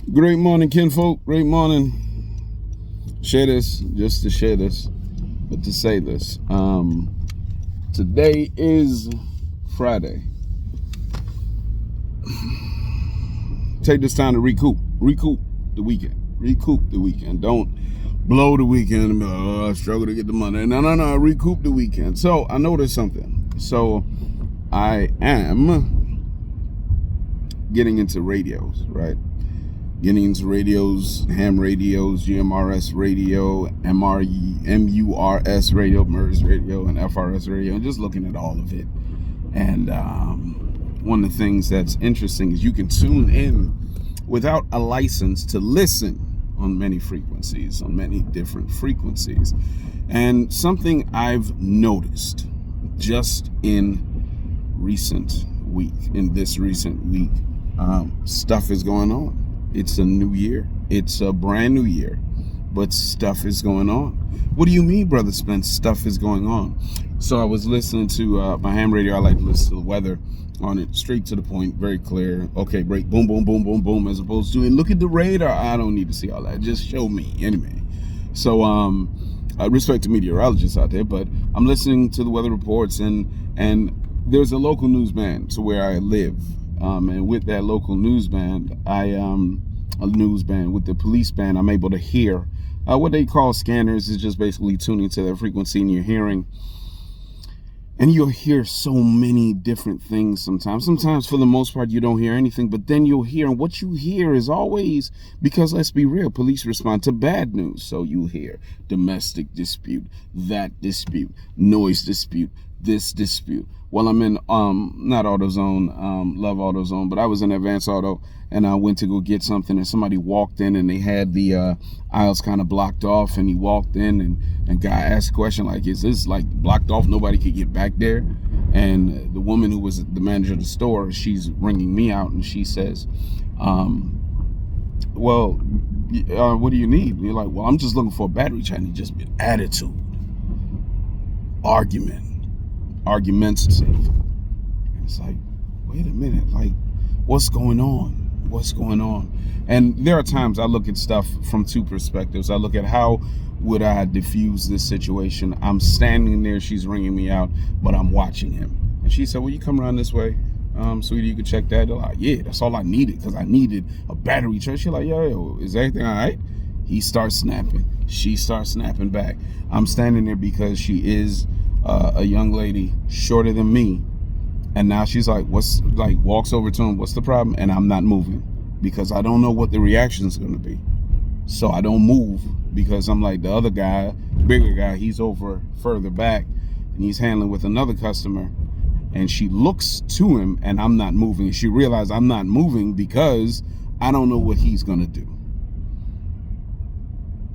Great morning, kinfolk. Great morning. Share this, just to share this, but to say this. Today is Friday. Take this time to recoup the weekend. Don't blow the weekend and be like, oh, I struggle to get the money. No. Recoup the weekend. So I noticed something. So I am getting into radios, right? Getting into radios, ham radios, GMRS radio, MURS radio, MERS radio, and FRS radio, and just looking at all of it. And one of the things that's interesting is you can tune in without a license to listen on many frequencies, on many different frequencies. And something I've noticed just in this recent week, stuff is going on. It's a new year. It's a brand new year, but stuff is going on. What do you mean, Brother Spence? Stuff is going on. So I was listening to my ham radio. I like to listen to the weather on it, straight to the point, very clear. Okay, break, boom, boom, boom, boom, boom, as opposed to, look at the radar. I don't need to see all that. Just show me anyway. So I respect the meteorologists out there, but I'm listening to the weather reports, and there's a local news band to where I live. And with that local news band, with the police band, I'm able to hear what they call scanners. Is just basically tuning to their frequency in your hearing. And you'll hear so many different things sometimes. Sometimes, for the most part, you don't hear anything, but then you'll hear, and what you hear is always, because let's be real, police respond to bad news. So you hear domestic dispute, that dispute, noise dispute, this dispute. Well, I'm in not AutoZone, love AutoZone, but I was in Advance Auto, and I went to go get something, and somebody walked in, and they had the aisles kind of blocked off, and he walked in, and guy asked a question like, is this like blocked off, nobody could get back there? And the woman who was the manager of the store, she's ringing me out, and she says, well, what do you need? And you're like, well, I'm just looking for a battery charge. And just been attitude, argumentative. And it's like, wait a minute, like, what's going on? And there are times I look at stuff from two perspectives. I look at how would I diffuse this situation. I'm standing there, she's ringing me out, but I'm watching him. And she said, well, you come around this way, sweetie, you can check that. They're like, yeah, that's all I needed, because I needed a battery charge. She's like, yo, is everything all right? He starts snapping. She starts snapping back. I'm standing there because she is a young lady shorter than me, and now she's like, walks over to him, what's the problem? And I'm not moving because I don't know what the reaction is going to be. So I don't move because I'm like, the other guy, bigger guy, he's over further back and he's handling with another customer, and she looks to him and I'm not moving, and she realized I'm not moving because I don't know what he's going to do.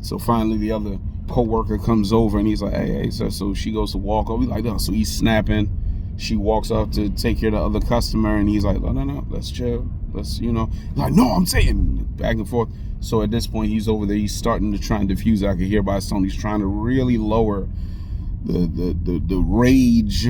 So finally the other co-worker comes over and he's like, hey, so she goes to walk over. He's like, oh, so he's snapping. She walks off to take care of the other customer, and he's like, no, let's chill. Let's, like, no, I'm saying, back and forth. So at this point, he's over there. He's starting to try and diffuse. I can hear by his tone. He's trying to really lower the rage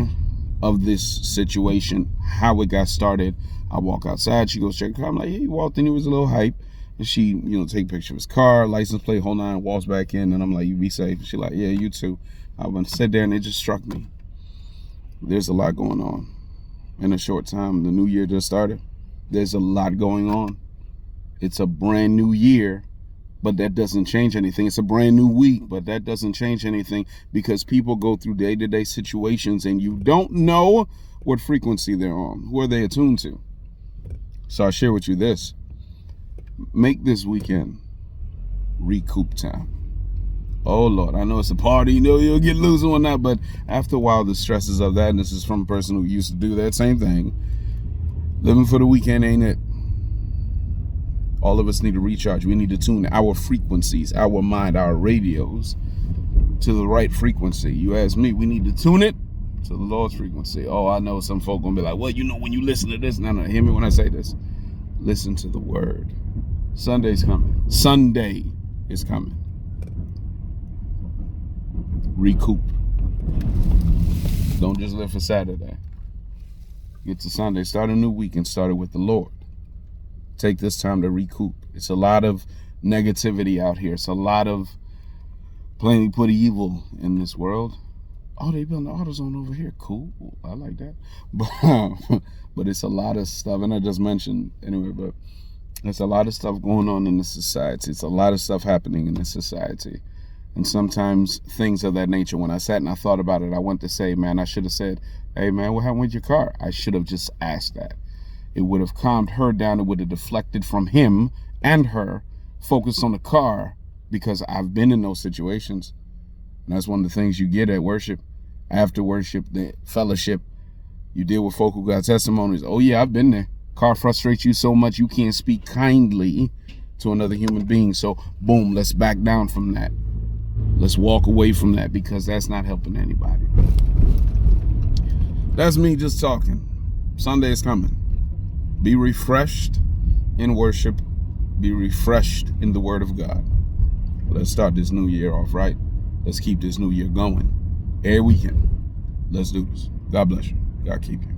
of this situation, how it got started. I walk outside. She goes check her car. I'm like, yeah, he walked in. He was a little hype. And she, take a picture of his car, license plate, whole nine, walks back in, and I'm like, you be safe. She's like, yeah, you too. I went to sit there, and it just struck me. There's a lot going on. In a short time, the new year just started. There's a lot going on. It's a brand new year, but that doesn't change anything. It's a brand new week, but that doesn't change anything, because people go through day-to-day situations, and you don't know what frequency they're on. Who are they attuned to? So I share with you this. Make this weekend recoup time. Oh Lord, I know it's a party, you'll get loose and whatnot, but after a while, the stresses of that, and this is from a person who used to do that same thing, living for the weekend ain't it. All of us need to recharge. We need to tune our frequencies, our mind, our radios to the right frequency. You ask me, we need to tune it to the Lord's frequency. Oh, I know some folk gonna be like, well, when you listen to this, no, hear me when I say this. Listen to the word. Sunday's coming. Sunday is coming. Recoup. Don't just live for Saturday. Get to Sunday. Start a new week and start it with the Lord. Take this time to recoup. It's a lot of negativity out here. It's a lot of plainly put evil in this world. Oh, they building the AutoZone over here. Cool. I like that. But it's a lot of stuff. And I just mentioned anyway, but there's a lot of stuff going on in the society. It's a lot of stuff happening in this society. And sometimes things of that nature, when I sat and I thought about it, I went to say, man, I should have said, hey, man, what happened with your car? I should have just asked that. It would have calmed her down. It would have deflected from him and her, focused on the car, because I've been in those situations. And that's one of the things you get at worship. After worship, the fellowship, you deal with folk who got testimonies. Oh, yeah, I've been there. Car frustrates you so much you can't speak kindly to another human being. So, boom, let's back down from that. Let's walk away from that, because that's not helping anybody. That's me just talking. Sunday is coming. Be refreshed in worship. Be refreshed in the Word of God. Let's start this new year off right. Let's keep this new year going. Every weekend. Let's do this. God bless you. God keep you.